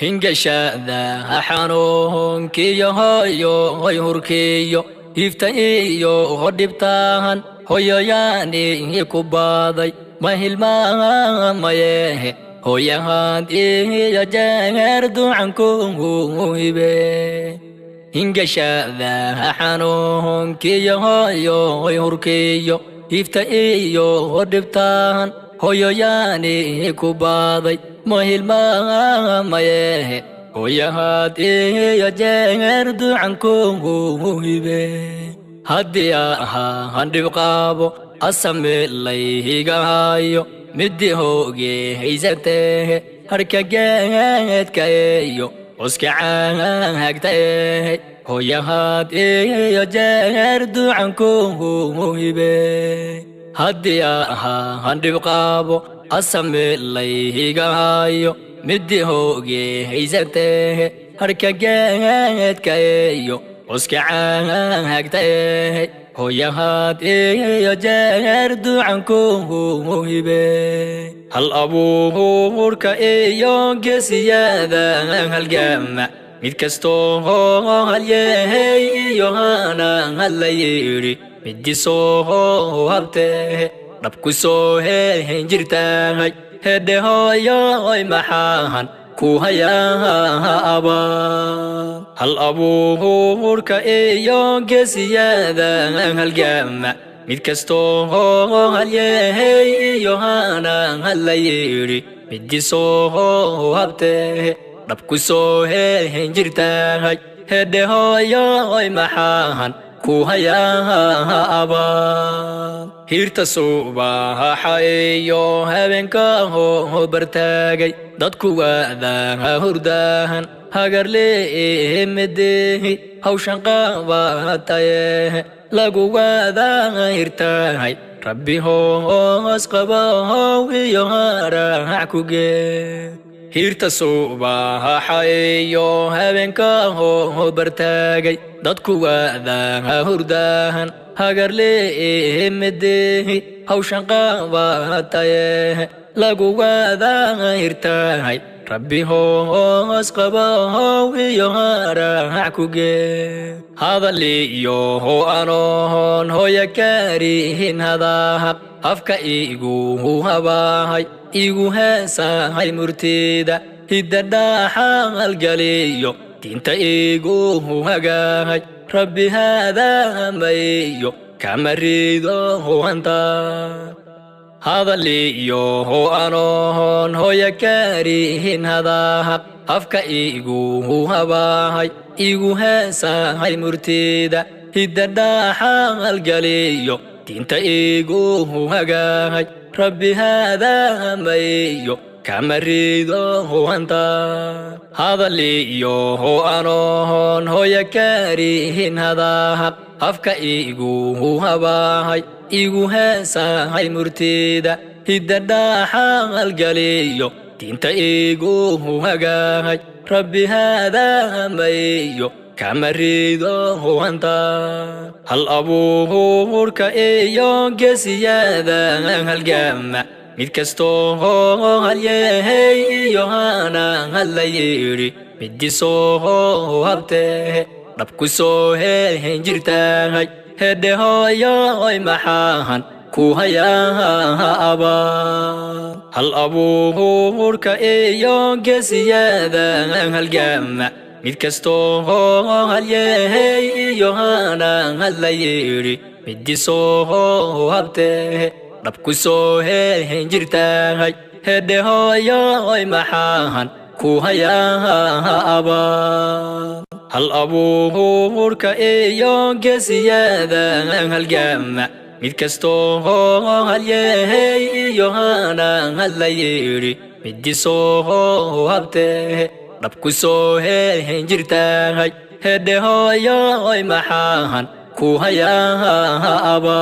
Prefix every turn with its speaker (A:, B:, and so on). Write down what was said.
A: hingashada xanuun kiyo hoyo hoy hurkiyo iftayo hodibtaan hoyoyaani ku baaday ma hilmaamaye hoyahan iyo jeer ducanku hibe hingashada xanuun kiyo hoyo hoy hurkiyo iftayo hodibtaan hoyoyaani ku baaday ma hilmaamaye hoyahan iyo jeer ducanku hibe haddii handhib qaabo asameelayhigahayo midii hooge haysatee harka geedkaeyo uska caagtae hoyahan iyo jeer ducanku hibe haddii handhib qaabo asameelayhigahayo midii hooge haysatee harka geedkaeyo uska caagtae hoyahan iyo jeer ducanku hibe hal abuurka iyo geesiyada halgama mid kastoo halyehay iyo hana halayiri midii soo habtee dhabku soo heen jirtahay hedhe hoyoy maxaahan ku hayaaba hal abuurka iyo geesiyada halgama mid kastoo halyehay iyo hana halayiri midii soo habtee dhabku soo heen jirtahay hedhe hoyoy maxaahan ku hayaaba hirta subaxa iyo habeenka bartaagay dadku waadaha hurdahan hagarleemedehi hawshan qabataye lagu waadaha hirtahay rabbi hoos qabahow iyo harac kuge hirta subaxa iyo habeenka bartaagay dadku waadaha hurdahan hagarleemedehi hawshan qabataye lagu waadaha hirtahay rabbi hoos qabahow iyo harac kuge hadaliyo anoon hoya kaarihin hadaha afka igu habahay igu heesahay murtida hiddadhaxaalgaliyo diinta igu hagahay rabbi haadaamayo kama rido hanta hadaliyo anoon hoya kaarihin hadaha afka igu habahay igu heesahay murtida hiddadhaxaalgaliyo diinta igu hagahay rabbi haadaamayo kama rido hanta hadaliyo anoon hoya kaarihin hadaha afka igu habahay igu heesahay murtida hiddadhaxaalgaliyo diinta igu hagahay rabbi haadaamayo kama rido hanta hal abuurka iyo geesiyada halgama mid kastoo halyehay iyo hana halayiri midii soo habtee dhabku soo heen jirtahay hedhe hoyoy maxaahan ku hayaaba hal abuurka iyo geesiyada halgama mid kastoo halyehay iyo hana halayiri midii soo habtee dhabku soo heen jirtahay hedhe hoyoy maxaahan ku hayaaba hal abuurka iyo geesiyada halgama mid kastoo halyehay iyo hana halayiri midii soo habtee dhabku soo heen jirtahay hedhe hoyoy maxaahan ku hayaaba